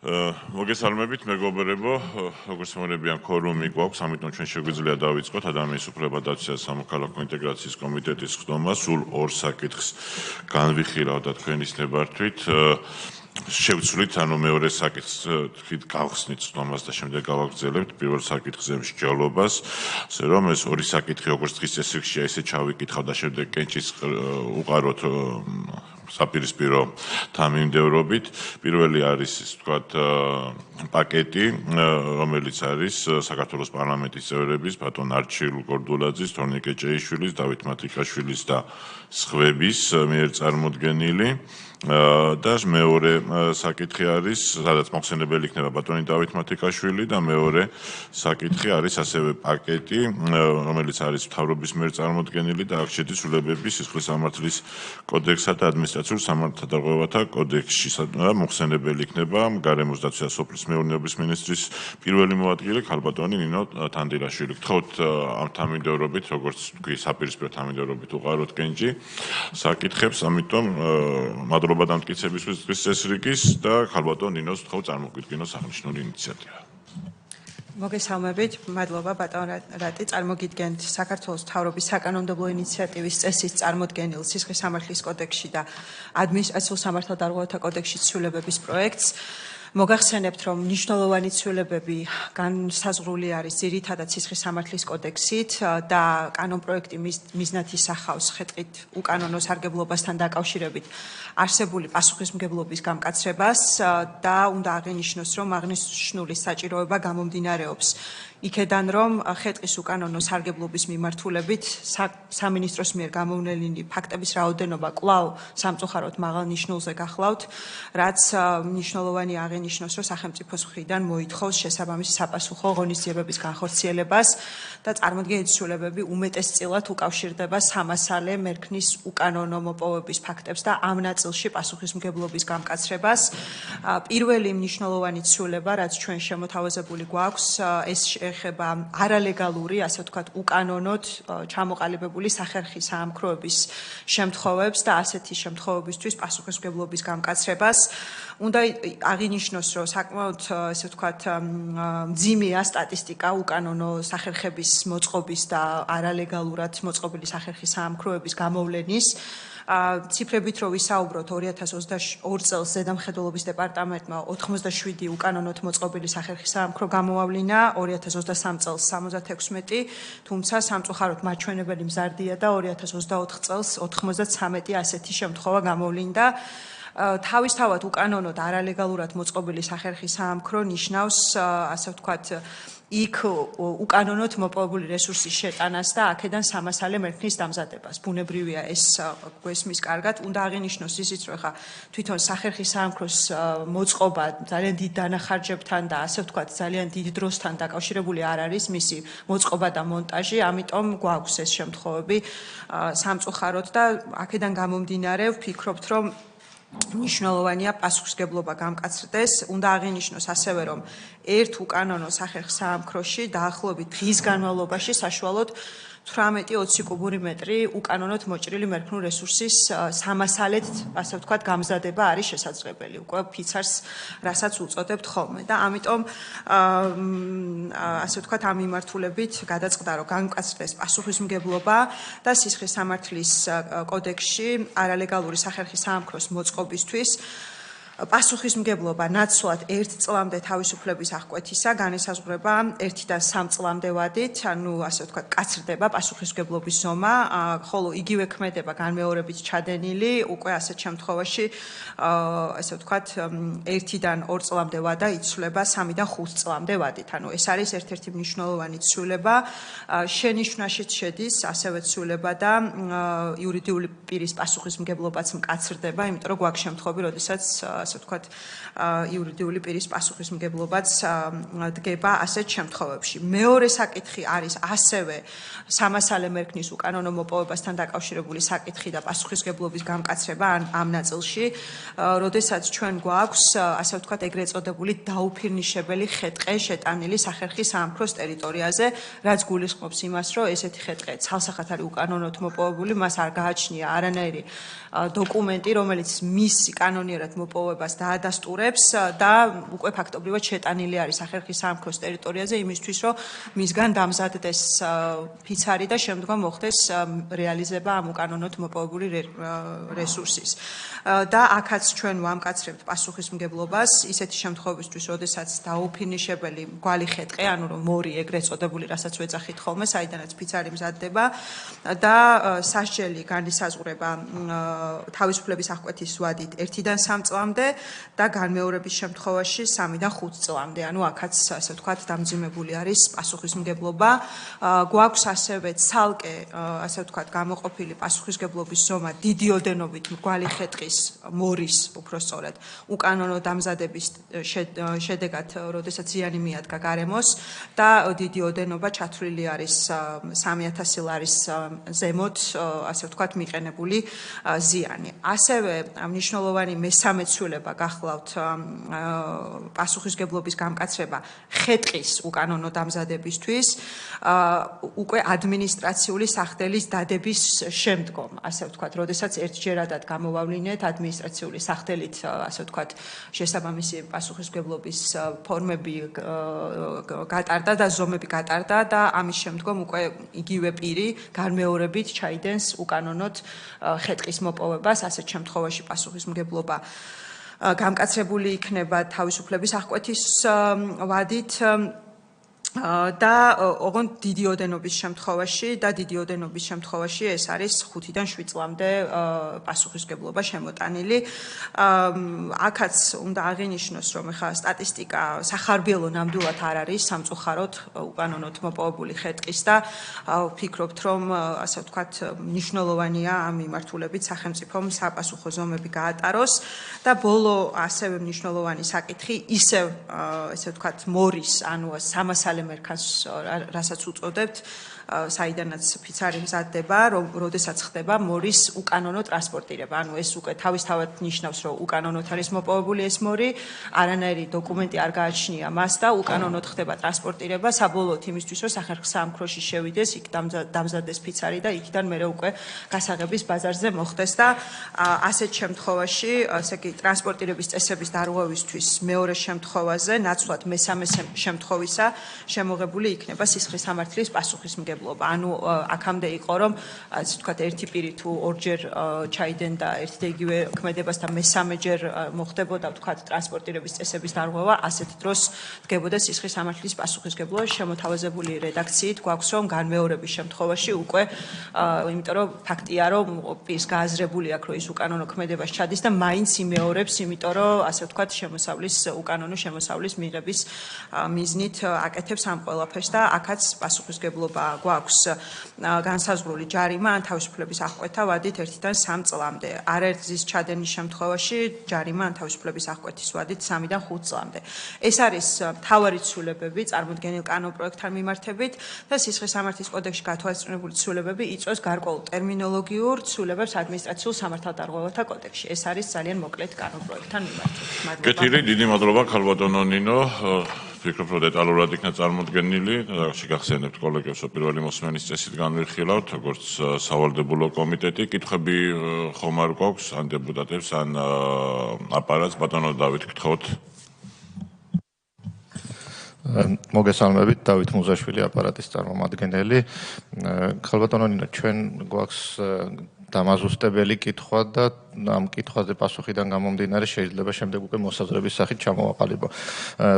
მოგესალმებით მეგობრებო, როგორც მონებიან ქორუმი გვაქვს, ამიტომ ჩვენ შეგვიძლია დავიწყოთ ადამიანის უფლებათა დაცვის და სამოქალაქო ინტეგრაციის კომიტეტის ხდომა, სულ ორ საკითხს განვიხილავ და თქვენის ნებართვით შევცვლით, მეორე საკითხს თქვით გავხსნით ხდომას და შემდეგ გავაგრძელებთ პირველ საკითხზე მსჯელობას, ასე რომ ეს ორი საკითხი როგორც დღის წესრიგშია, ესე ჩავიკითხავ და შემდეგ კენჭის უყაროთ საპირისპირო თანმიმდევრობით. Პირველი არის, ისე ვთქვათ, პაკეტი, რომელიც არის საქართველოს პარლამენტის წევრების, ბატონ არჩილ გორდულაძის, თორნიკე ჭეიშვილის, დავით მათიკაშვილის და სხვების მიერ წარმოდგენილი. და მეორე საკითხი არის, სადაც მოხსენებელი იქნება ბატონი დავით მათიკაშვილი და მეორე საკითხი არის ასევე პაკეტი, რომელიც არის მთავრობის მიერ წარმოდგენილი და აქ შედის ცვლილებები სისხლის სამართლის კოდექსსა და ადმინისტრაციულ სამართალდარღვევათა კოდექსში. მოხსენებელი იქნება გარემოს დაცვის და სოფლის მეურნეობის მინისტრის პირველი მოადგილე ქალბატონი ნინო თანდილაშვილი. გთხოვთ ამ თანმიმდევრობით, როგორც თქვი, საპირისპირო თანმიმდევრობით უყაროთ კენჭი საკითხებს, ამიტომ მადლობა დამტკიცებისთვის დღის წესრიგის და ქალბატონ ნინოს ვთხოვ წარმოგვიდგინოს აღნიშნული ინიციატივა. მოგესალმებით, მადლობა ბატონ რატი, წარმოგიდგენთ საქართველოს მთავრობის საკანონმდებლო ინიციატივის წესის წარმოდგენილ სისხლის სამართლის კოდექსში და ადმინისტრაციულ სამართალდარღვევათა კოდექსში ცვლილებების პროექტს. მოგახსენებთ, რომ მნიშვნელოვანი ცვლილებები განსაზღვრული არის ძირითადად სისხლის სამართლის კოდექსით და კანონპროექტი მიზნად ისახავს ხეთყით უკანონო სარგებლობასთან დაკავშირებით არსებული პასუხისმგებლობის გამკაცრებას და უნდა აღინიშნოს, რომ აღნიშნული საჭიროება გამომდინარეობს იქედან, რომ ხეთყის უკანონო სარგებლობის მიმართულებით სამინისტროს მიერ გამოვლენილი ფაქტების რაოდენობა კვლავ სამწუხაროდ მაღალ ნიშნულზე გახლავთ, რაც მნიშვნელოვანი აღინიშნოს, რომ სახელმწიფოს მხრიდან მოითხოვს შესაბამისი საპასუხო ღონისძიებების განხორციელებას და წარმოდგენილი ცვლილებები უმეტესწილად უკავშირდება სამასალე მერქნის უკანონო მოპოვების ფაქტებს და ამ ნაწილში პასუხისმგებლობის გამკაცრებას. პირველი მნიშვნელოვანი ცვლილება, რაც ჩვენ შემოთავაზებული გვაქვს, ეს ეხება არალეგალური, ასე ვთქვათ, უკანონოდ ჩამოყალიბებული სახერხი საამქროების შემთხვევებს და ასეთი შემთხვევებისთვის პასუხისმგებლობის გამკაცრებას. უნდა აღინიშნოს, რომ საკმაოდ, ასე ვთქვათ, მძიმეა სტატისტიკა უკანონო სახერხების მოწყობის და არალეგალურად მოწყობილი სახერხის საამქროების გამოვლენის. ციფრებით რო ვისაუბროთ, 2022 წელს ზედამხედველობის დეპარტამენტმა 87 უკანონოდ მოწყობილი სახერხის საამქრო გამოავლინა, 2023 წელს 76, თუმცა სამწუხაროდ მაჩვენებელი მზარდია და 2024 წელს 93 ასეთი შემთხვევა გამოვლინდა. თავისთავად უკანონოდ არალეგალურად მოწყობილი სახერხი საამქრო ნიშნავს, ასე ვთქვათ, იქ უკანონოდ მოპოვებული რესურსის შეტანას და აქედან სამასალე მერქნის დამზადებას. ბუნებრივია ეს გვესმის კარგად. უნდა აღინიშნოს ისიც, რომ ხა თვითონ სახერხის საამქროს მოწყობა ძალიან დიდ დანახარჯებთან და ასე ვთქვათ, ძალიან დიდ დროსთან დაკავშირებული არ არის მისი მოწყობა და მონტაჟი, ამიტომ გვაქვს ეს შემთხვევები სამწუხაროდ და აქედან გამომდინარე ვფიქრობთ, რომ მნიშვნელოვანია პასუხისმგებლობა გამკაცრდეს. უნდა აღინიშნოს ასევე, რომ ერთ უკანონო სახერხ საამქროში დაახლოებით დღის განმავლობაში საშუალოდ 18-20 კუბური მეტრი უკანონოდ მოჭრილი მერქნულ რესურსის სამასალეთ, ასე ვთქვათ, გამზადება არის შესაძლებელი. უკვე ფიცარს, რასაც უწოდებთ ხოლმე და ამიტომ ასე ვთქვათ, ამ მიმართულებით გადაწყდა, რომ გამკაცრდეს პასუხისმგებლობა და სისხლის სამართლის კოდექსში არალეგალური სახერხის საამქროს მოწყობისთვის პასუხისმგებლობა ნაცვლად 1 წლამდე თავისუფლების აღკვეთისა განესაზღვრება 1-დან 3 წლამდე ვადით, ანუ ასე ვთქვათ, კაცრდება პასუხისმგებლობის ზომა, ხოლო იგივე ქმედება განმეორებით ჩადენილი, უკვე ასეთ შემთხვევაში, ასე ვთქვათ, 1-დან 2 წლამდე ვადა იცვლება 3-დან 5 წლამდე ვადით. ანუ ეს არის ერთ-ერთი მნიშვნელოვანი ცვლილება. შენიშვნაშიც შედის ასევე ცვლილება და იურიდიული პირის პასუხისმგებლობაც მკაცრდება, იმიტომ რომ გვაქვს შემთხვევები, როდესაც ასე ვთქვათ, იურიდიული პირის პასუხისმგებლობაც დგება ასეთ შემთხვევებში. მეორე საკითხი არის ასევე სამასალე მერქნის უკანონო მოპოვებასთან დაკავშირებული საკითხი და პასუხისმგებლობის გამკაცრება ამ ნაწილში, როდესაც ჩვენ გვაქვს, ასე ვთქვათ, ეგრეთ წოდებული დაუფირნიშებელი ხეტყე შეტანილი სახერხის საამქროს ტერიტორიაზე, რაც გულისხმობს იმას, რომ ესეთი ხეტყე ცალსახად არის უკანონოდ მოპოვებული, მას არ გააჩნია არანაირი დოკუმენტი, რომელიც მისი კანონიერად მოპოვება მოპოვებას დაადასტურებს და უკვე ფაქტობრივად შეტანილი არის სახერხის სამეფოს ტერიტორიაზე იმისთვის, რომ მისგან დამზადდეს ფიცარი და შემდგომ მოხდეს რეალიზება ამ უკანონოდ მოპოვებული რესურსის. და აქაც ჩვენ ვამკაცრებთ პასუხისმგებლობას ისეთი შემთხვევისთვის, როდესაც დაუფინიშებელი გვალი ხეტყე, ანუ რომ მორი ეგრეთ წოდებული, რასაც ვეძახით ხოლმე, საიდანაც ფიცარი მზადდება და სასჯელი განისაზღვრება თავისუფლების აღკვეთის ვადით 1-დან 3 წლამდე და განმეორების შემთხვევაში 3-დან 5 წლამდე. ანუ აქაც ასე ვთქვათ დამძიმებული არის პასუხისმგებლობა. გვაქვს ასევე ცალკე ასე ვთქვათ გამოყოფილი პასუხისმგებლობის ზომა დიდი ოდენობით მრგვალი ხეტყის მორის უпроსწორად უკანონო დამზადების შედეგად, როდესაც ზიანი მიადგა გარემოს და დიდი ოდენობა ჩათვლილი არის 3000 ლარის ზემოთ, ასე ვთქვათ, მიყენებული ზიანი. ასევე მნიშვნელოვანი მესამე ცვლილება გახლავთ პასუხისმგებლობის გამკაცრება ხეტყის უკანონო დამზადებისთვის უკვე ადმინისტრაციული სახდელის დადების შემდგომ, ასე ვთქვათ, როდესაც ერთჯერადად გამოვავლინეთ ადმინისტრაციული სახდელით, ასე ვთქვათ, შესაბამისი პასუხისმგებლობის ფორმები გატარდა და ზომები გატარდა და ამის შემდგომ უკვე იგივე პირი განმეორებით ჩაიდენს უკანონოდ ხეტყის მოპოვებას, ასეთ შემთხვევაში პასუხისმგებლობა გამკაცრებული იქნება თავისუფლების აღკვეთის ვადით და ოღონდ დიდი ოდენობის შემთხვევაში ეს არის 5-დან 7 წლამდე პასუხისმგებლობა შემოტანილი. აქაც უნდა აღინიშნოს, რომ ეხლა სტატისტიკა სახარბიელო ნამდვილად არ არის სამწუხაროდ უკანონოდ მოპოვებული ხეტყის და ვფიქრობთ, რომ ასე ვთქვათ, მნიშვნელოვანია ამ მიმართულებით სახელმწიფომ საპასუხო ზომები გაატაროს და ბოლო ასევე მნიშვნელოვანი საკითხი ისევ ესე ვთქვათ მორის, ანუ სამასალე მერქანს, რასაც უწოდებთ, საიდანაც ფიცარი მზადდება, როდესაც ხდება მორის უკანონო ტრანსპორტირება. ანუ ეს უკვე თავისთავად ნიშნავს, რომ უკანონოდ არის მოპოვებული ეს მორი, არანაირი დოკუმენტი არ გააჩნია მას და უკანონოდ ხდება ტრანსპორტირება, საბოლოოდ იმისთვის, რომ სახერხის სამეფოში შევიდეს, იქ დამზადდეს ფიცარი და იქიდან მერე უკვე გასაღების ბაზარზე მოხდეს და ასეთ შემთხვევაში, ასე იგი, ტრანსპორტირების წესების დარღვევისთვის მეორე შემთხვევაზე, ნაცვლად მესამე შემთხვევისა შემოღებული იქნება სისხლის სამართლის პასუხისმგებლობა. ანუ აქამდე იყო, რომ ასე ვთქვათ, ერთი პირი თუ ორჯერ ჩაიდენ და ერთ და იგივე ქმედებასთან მესამეჯერ მოხდებოდა, ვთქვათ, ტრანსპორტირების წესების დარღვევა, ასეთ დროს დგებოდა სისხლის სამართლის პასუხისმგებლობა. შემოთავაზებული რედაქციით გვაქვს, რომ განმეორების შემთხვევაში უკვე, იმიტომ რომ ფაქტია, რომ პირს გააზრებული აქვს, რომ ის უკანონო ქმედებას ჩადის და მაინც იმეორებს, იმიტომ რომ ასე ვთქვათ, უკანონო შემოსავლის მიღების მიზნით აკეთებს ამ ყველაფერს და აქაც პასუხისმგებლობა გვაქვს განსაზღვრული ჯარიმა ან თავისუფლების აღკვეთა ვადით 1-დან 3 წლამდე. არაერთგზის ჩადენის შემთხვევაში ჯარიმა ან თავისუფლების აღკვეთის ვადით 3-დან 5 წლამდე. ეს არის მთავარი ცვლილებები წარმოდგენილ კანონპროექტთან მიმართებით და სისხლის სამართლის კოდექსში გათვალისწინებული ცვლილებები იწვევს გარკვეულ ტერმინოლოგიურ ცვლილებებს ადმინისტრაციულ სამართალდარღვევათა კოდექსში. ეს არის ძალიან მოკლედ კანონპროექტთან მიმართებით. კეთილი, დიდი მადლობა ქალბატონო ნინო. ვფიქრობ, რომ დეტალურად იქნა წარმოდგენილი და შეგახსენებთ კოლეგებს, რომ პირველი მოსმენის წესით განვიხილავთ, როგორც სავალდებულო კომიტეტი. კითხვები ხომ არ გვაქვს ან დეპუტატებს, ან აპარატს? ბატონო დავით, გთხოვთ. მოგესალმებით, დავით მუზაშვილი, აპარატის წარმომადგენელი. ქალბატონო ნინო, ჩვენ გვაქვს დამაზუსტებელი კითხვა და ამ კითხვაზე პასუხიდან გამომდინარე შეიძლება შემდეგ უკვე მოსაზრების სახით ჩამოვაყალიბო.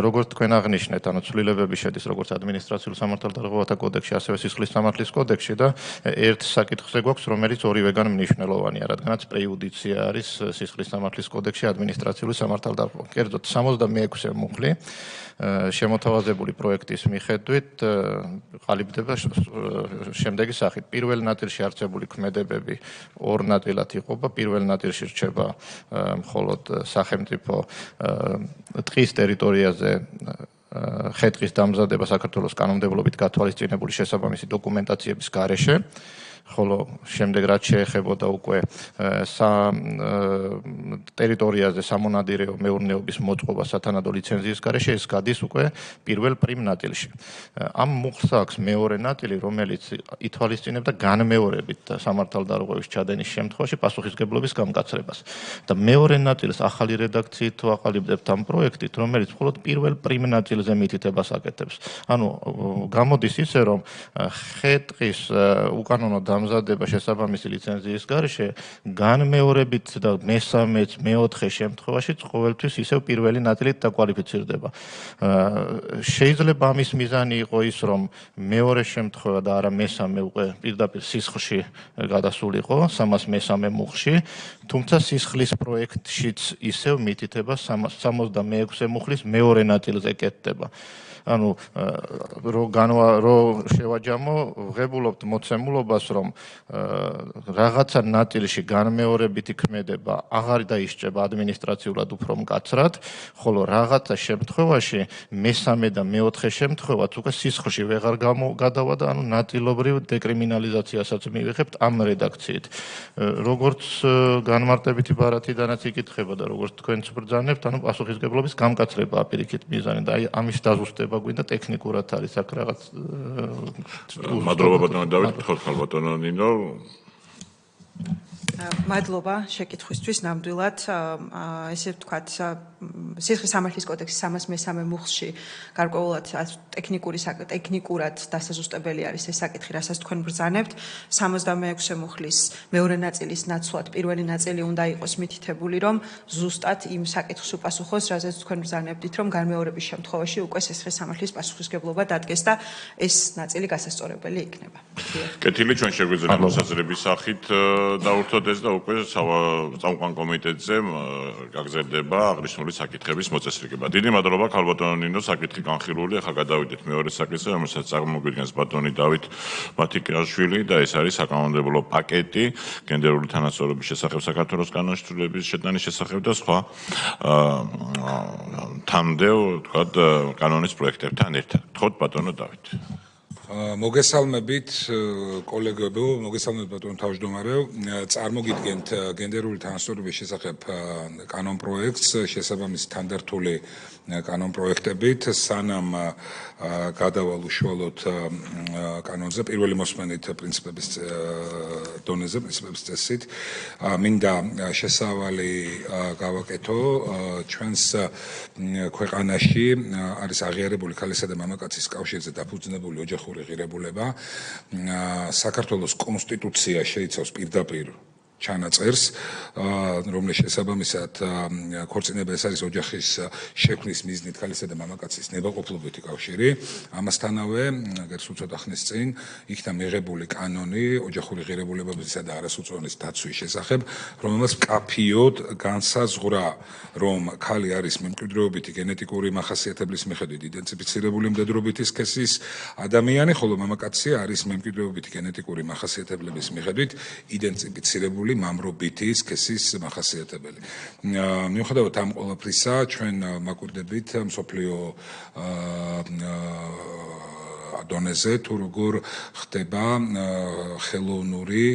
როგორც თქვენ აღნიშნეთ, ანუ ცვლილებები შედის როგორც ადმინისტრაციულ სამართალდარღვევათა კოდექსში, ასევე სისხლის სამართლის კოდექსში და ერთ საკითხზე გვაქვს, რომელიც ორივეგან მნიშვნელოვანია, რადგანაც პრეიუდიცია არის სისხლის სამართლის კოდექსში ადმინისტრაციული სამართალდარღვევა. კერძოდ 66-ე მუხლი შემოთავაზებული პროექტის მიხედვით ყალიბდება შემდეგი სახით. პირველ ნაწილში არსებული ქმედებები ორ ნაწილად იყოფა. პირველ ნაწილში რჩება მხოლოდ სახელმწიფო ტყის ტერიტორიაზე ხეტყის დამზადება საქართველოს კანონმდებლობით გათვალისწინებული შესაბამისი დოკუმენტაციების გარეშე. ხოლო შემდეგ რაც შეეხებოდა უკვე ტერიტორიაზე სამონადირეო მეურნეობის მოწყობა სათანადო ლიცენზიის გარეშე ეს გადის უკვე პირველ პრიმ ნაწილში. ამ მუხლს აქვს მეორე ნაწილი, რომელიც ითვალისწინებდა განმეორებით სამართალდარღვევის ჩადენის შემთხვევაში პასუხისმგებლობის გამკაცრებას. და მეორე ნაწილს ახალი რედაქციით ვაყალიბდებთ ამ პროექტით, რომელიც მხოლოდ პირველ პრიმ ნაწილზე მითითებას აკეთებს. ანუ გამოდის ისე, რომ ხე-ტყის უკანონო დამზადება შესაბამისი ლიცენზიის გარეშე განმეორებით და მესამეც, მეოთხე შემთხვევაში ყოველთვის ისევ პირველი ნაწილით დაკვალიფიცირდება. შეიძლება ამის მიზანი იყო ის, რომ მეორე შემთხვევა და არა მესამე უკვე პირდაპირ სისხლში გადასულიყო 303 მუხლში, თუმცა სისხლის პროექტშიც ისევ მითითება 66 მუხლის მეორე ნაწილზე კეთდება. ანუ რო შევაჯამო, ვღებულობთ მოცემულობას, რომ რაღაცა ნაწილში განმეორებითი ქმედება აღარ დაისჭება ადმინისტრაციულად უფრო მკაცრად, ხოლო რაღაცა შემთხვევაში მესამე და მეოთხე შემთხვევაც უკვე სისხლში ვეღარ გადავა და ანუ ნაწილობრივ დეკრიმინალიზაციასაც მივიღებთ ამ რედაქციით. როგორც განმარტებითი ბარათიდანაც იკითხება და როგორც თქვენც ბრძანებთ, ანუ პასუხისმგებლობის გამკაცრებაა პირიქით მიზანი და აი ამის დაზუსტება გვინდა ტექნიკურად არის აქ რაღაც მადლობა ბატონო დავით, გთხოვთ ხალბატონო ნინო. მადლობა შეკითხვისთვის ნამდვილად ესე ვთქვათ სისხლის სამართლის კოდექსის 303 მუხლში გარკვეულად ტექნიკურად დასაზუსტებელი არის ეს საკითხი, რასაც თქვენ ბრძანებთ. 66 მუხლის მეორე ნაწილის ნაცვლად პირველი ნაწილი უნდა იყოს მითითებული, რომ ზუსტად იმ საკითხს უპასუხოს, რასაც თქვენ ბრძანებდით, რომ განმეორების შემთხვევაში უკვე სისხლის სამართლის პასუხისმგებლობა დადგეს და ეს ნაწილი გასასწორებელი იქნება. კეთილი, ჩვენ შეგვიძლია მოსაზრების სახით დავურთოთ ეს და უკვე წამყვან კომიტეტზე გაგზერდება აღნიშნული საკითხების მოწესრიგება. დიდი მადლობა ხალბატონო ნინო, საკითხი განხილული. ახლა გადავიდეთ მეორე საკითხზე, რომელსაც წარმოგვიდგენს ბატონი დავით მათიკიაშვილი და ეს არის საკანონმდებლო პაკეტი გენდერული თანასწორობის შესახებ საქართველოს კანონმდებლობის შეტანის შესახებ და სხვა თამდევ თქვათ კანონის პროექტებთან ერთად. გთხოვთ ბატონო დავით. მოგესალმებით კოლეგებო, მოგესალმებით ბატონო თავმჯდომარეო. წარმოგიდგენთ გენდერული თანასწორობის შესახებ კანონპროექტს შესაბამისი თანდართული კანონპროექტებით, სანამ გადავალ უშუალოდ კანონზე პირველი მოსმენით პრინციპების დონეზე, პრინციპების წესით, მინდა შესავალი გავაკეთო ჩვენს ქვეყანაში არის აღიარებული ქალისა და მამაკაცის კავშირზე დაფუძნებული ოჯახური ღირებულება. საქართველოს კონსტიტუცია შეიცავს პირდაპირ ჩანაწერს, რომლის შესაბამისად ქორწინება ეს არის ოჯახის შექმნის მიზნით ქალისა და მამაკაცის ნებაყოფლობითი კავშირი. ამასთანავე, გერს უცოტა ხნის წინ იქნა მიღებული კანონი ოჯახური ღირებულებებისა და არასრულწლოვანის დაცვის შესახებ, რომელმაც მკაფიოდ განსაზღვრა, რომ ქალი არის მემკვიდრეობითი გენეტიკური მახასიათებლის მიხედვით იდენტიფიცირებული მდედრობითი სქესის ადამიანი, ხოლო მამაკაცი არის მემკვიდრეობითი გენეტიკური მახასიათებლების მიხედვით იდენტიფიცირებული მამრობითი სქესის მახასიათებელი. მიუხედავად ამ ყველაფრისა, ჩვენ მაკვირდებით მსოფლიო დონეზე თუ როგორ ხდება ხელოვნური,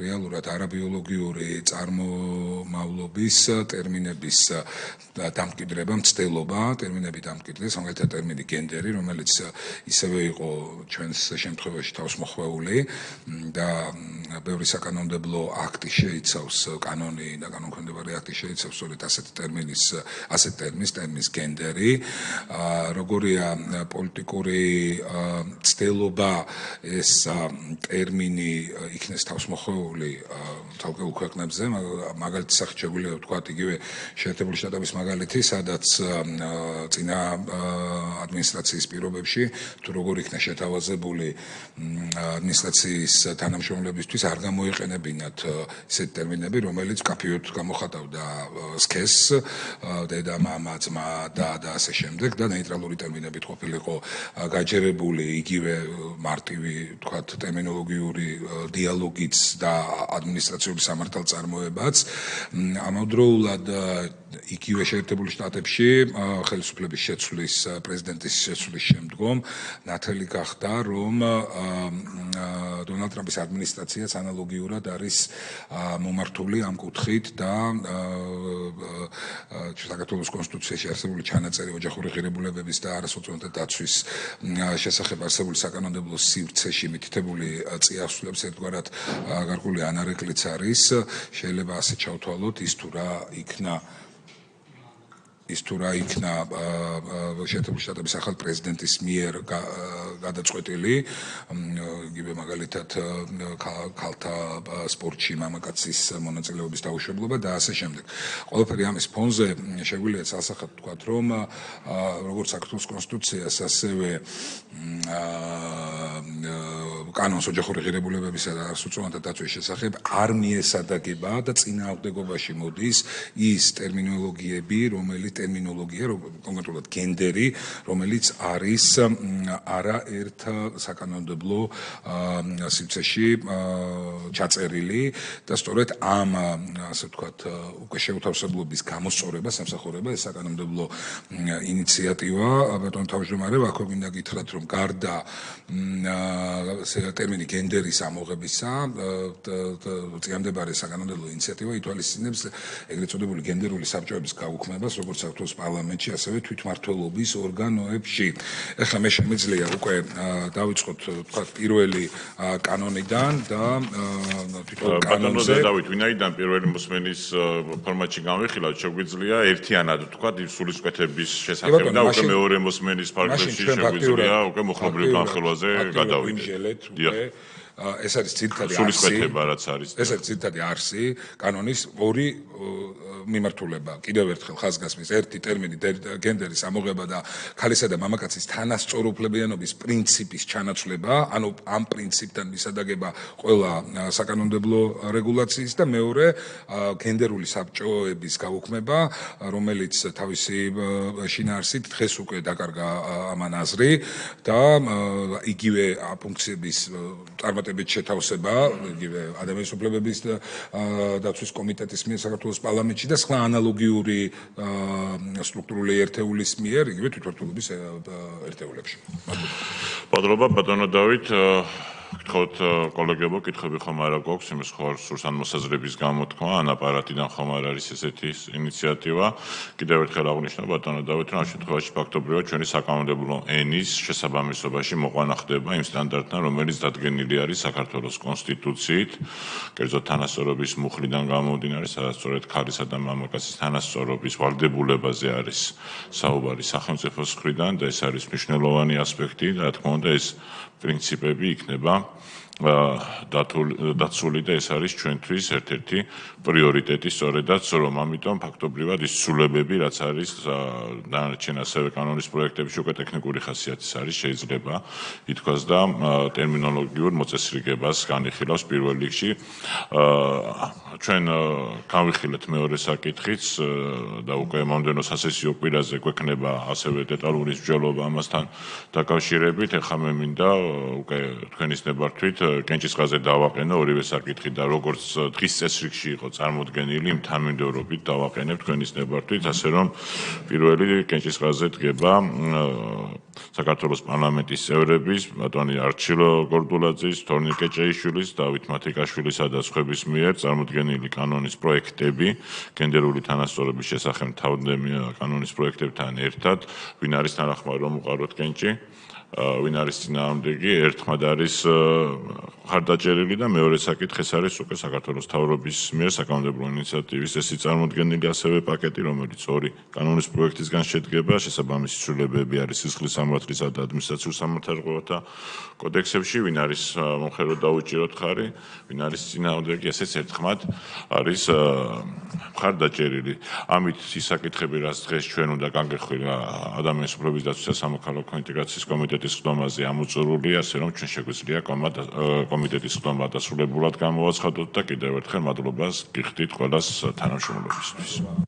რეალურად არაბიოლოგიური წარმომავლობის ტერმინების დამკვიდრება, მცდელობა, ტერმინები დამკვიდრდეს, რომელთა ტერმინი გენდერი, რომელიც ისევე იყო ჩვენს შემთხვევაში თავისმოხვეული და ბევრი საკანონმდებლო აქტი შეიცავს, კანონი და კანონქვემდებარე აქტი შეიცავს სწორედ ასეთ ტერმინს გენდერი, როგორია პოლიტიკური ცდელობა ეს ტერმინი იქნეს თავისმოხვეული თალკეულ ქვეყნებზე, მაგალითის სახით შეგვიძლია ვთქვათ იგივე შეერთებული შტატების მაგალითი, სადაც წინა ადმინისტრაციის პირობებში თუ როგორ იქნა შეთავაზებული ადმინისტრაციის თანამშრომლებისთვის არ გამოიყენებინათ ესეთი ტერმინები, რომელიც მკაფიოდ გამოხატავდა სქესს, დედა, მამა, ძმა და ასე შემდეგ და ნეიტრალური ტერმინებით ყოფილიყო გაჯერებული იქ იგივე მარტივი თქვათ ტერმინოლოგიური დიალოგიც და ადმინისტრაციული სამართალწარმოებაც ამავდროულად იგივე შეერთებულ შტატებში ხელისუფლების შეცვლის პრეზიდენტის შეცვლის შემდგომ ნათელი გახდა რომ დონალდ ტრამპის ადმინისტრაციაც ანალოგიურად არის მომართული ამ კუთხით და საქართველოს კონსტიტუციაში არსებული ჩანაწერი ოჯახური ღირებულებების და არასოციალურ დაცვის შესახებ არსებული საკანონმდებლო სივრცეში მითითებული წიაღსვლებს ერთგვარად გარკვეული ანარეკლიც არის შეიძლება ასე ჩავთვალოთ ის თუ რა იქნა შეერთებული შტატების ახალ პრეზიდენტის მიერ გადაწყვეტილი იგივე მაგალითად ქალთა სპორტში მამაკაცის მონაწილეობის დაუშვებლობა და ასე შემდეგ. Ყველაფერი ამის ფონზე შეგვიძლია სასახად ვთქვათ, რომ როგორც საქართველოს კონსტიტუციას, ასევე კანონს ოჯახური ღირებულებებისა და არასოციალურ დაცვის შესახებ არ მიესადაგება და წინააღმდეგობაში მოდის ის ტერმინოლოგიები, კონკრეტულად გენდერი, რომელიც არის არაერთ საკანონმდებლო სივრცეში ჩაწერილი და სწორედ ამ ასე ვთქვათ უკვე შეუთავსებლობის გამოსწორება სამსახურება ეს საკანონმდებლო ინიციატივა ბატონ თავმჯდომარე აქვე მინდა გითხრათ რომ გარდა ტერმინი გენდერის ამოღებისა წინამდებარე საკანონმდებლო ინიციატივა ითვალისწინებს ეგრეთ წოდებული გენდერული საბჭოების გაუქმებას როგორც საქართველოს პარლამენტში ასევე თვითმმართველობის ორგანოებში. ეხლა მე შემიძლია უკვე დავიწყოთ თქვათ პირველი კანონიდან და თვითონ კანონზე დავით ვინაიდან პირველი მოსმენის ფორმატში განვიხილავთ შეგვიძლია ერთიანად თქვათ სულისკვეთების შესახებ და უკვე მეორე მოსმენის ფარგლებში შეგვიძლია უკვე მოხმობრივ განხილვაზე გადავიდეთ. ეს არის ძირითადი სულისკვეთება რაც არის. ეს არის ძირითადი არსი კანონის ორი მიმართულება. კიდევ ერთხელ ხაზგასმის ერთი ტერმინი გენდერის ამოღება და ქალისა და მამაკაცის თანასწორუფლებიანობის პრინციპის ჩანაცვლება, ანუ ამ პრინციპთან მისადაგება ყველა საკანონმდებლო რეგულაციის და მეორე გენდერული საბჭოების გაუქმება, რომელიც თავისი შინაარსით დღეს უკვე დაკარგა ამან აზრი და იგივე ფუნქციების წარმატებით შეთავსება, იგივე ადამიანის უფლებების დაცვის კომიტეტის მიერ საქართველოს პარლამენტში და სხვა ანალოგიური სტრუქტურული ერთეულის მიერ იგივე თვითმმართველობის ერთეულებში. მადლობა ბატონო დავით. გთხოვთ კოლეგებო, კითხვები ხომ არა გვაქვს, იმის ხო სურს ან მოსაზრების გამოთქმა, ან აპარატიდან ხომ არ არის ესეთი ინიციატივა. კიდევ ერთხელ აღნიშნო ბატონო დავით, რომ ამ შემთხვევაში ფაქტობრივად ჩვენი საკანონმდებლო ენის შესაბამისობაში მოყვანა ხდება იმ სტანდარტთან, რომელიც დადგენილი არის საქართველოს კონსტიტუციით, კერძოდ თანასწორობის მუხლიდან გამომდინარე, სადაც სწორედ ქალისა და მამაკაცის თანასწორობის ვალდებულებაზე არის საუბარი სახელმწიფოს მხრიდან და ეს არის მნიშვნელოვანი ასპექტი და რა თქმა უნდა ეს პრინციპები იქნება დაცული და ეს არის ჩვენთვის ერთ-ერთი პრიორიტეტი სწორედაც რომ ამიტომ ფაქტობრივად ის ცვლილებები რაც არის დანარჩენ ასევე კანონის პროექტებში უკვე ტექნიკური ხასიათის არის შეიძლება ითქვას და ტერმინოლოგიურ მოწესრიგებას განიხილავს პირველ რიგში ჩვენ განვიხილეთ მეორე საკითხიც და უკვე მომდევნო სასესიო კვირაზე გვექნება ასევე დეტალური მსჯელობა ამასთან დაკავშირებით ეხლა მე მინდა უკვე თქვენის ნებართვით კენჭისყრაზე დავაყენო ორივე საკითხი და როგორც დღის წესრიგში იყო წარმოდგენილი იმ თანმიმდევრობით დავაყენებ თქვენის ნებართვით ასე რომ პირველი კენჭისყრაზე დგება საქართველოს პარლამენტის წევრების ბატონი არჩილო გორდულაძის, თორნიკე ჭეიშვილის, დავით მათიკაშვილისა და სხვების მიერ წარმოდგენილი კანონის პროექტები გენდერული თანასწორობის შესახებ თავდადებული კანონის პროექტებთან ერთად ვინ არის თანახმად რომ უყაროთ კენჭი ვინ არის წინააღმდეგი, ერთხმად არის ხარდაჭერილი და მეორე საკითხი ეს არის უკვე საქართველოს მთავრობის მიერ საკანონმდებლო ინიციატივის წესი წარმოდგენილი ასევე პაკეტი, რომელიც ორი კანონის პროექტისგან შედგება, შესაბამისი ცვლილებები არის სისხლის სამართლისა და ადმინისტრაციულ სამართალდღეობათა კოდექსებში, ვინ არის მომხმარო დაუჭიროთ ხარი, ვინ არის წინააღმდეგი, ესეც ერთხმად არის ხარდაჭერილი. ამით ის საკითხები, რაც დღეს ჩვენ უნდა გაგეხვილა ადამიანის უფლებების დაცვის და სამოქალაქო ინტეგრაციის კომიტეტის ხდომაზე ამოწურული, ასე რომ ჩვენ შეგვიძლია კომიტეტის ხდომა დასრულებულად გამოვაცხადოთ და კიდევ ერთხელ მადლობას გიხდით ყველას თანამშრომლობისთვის.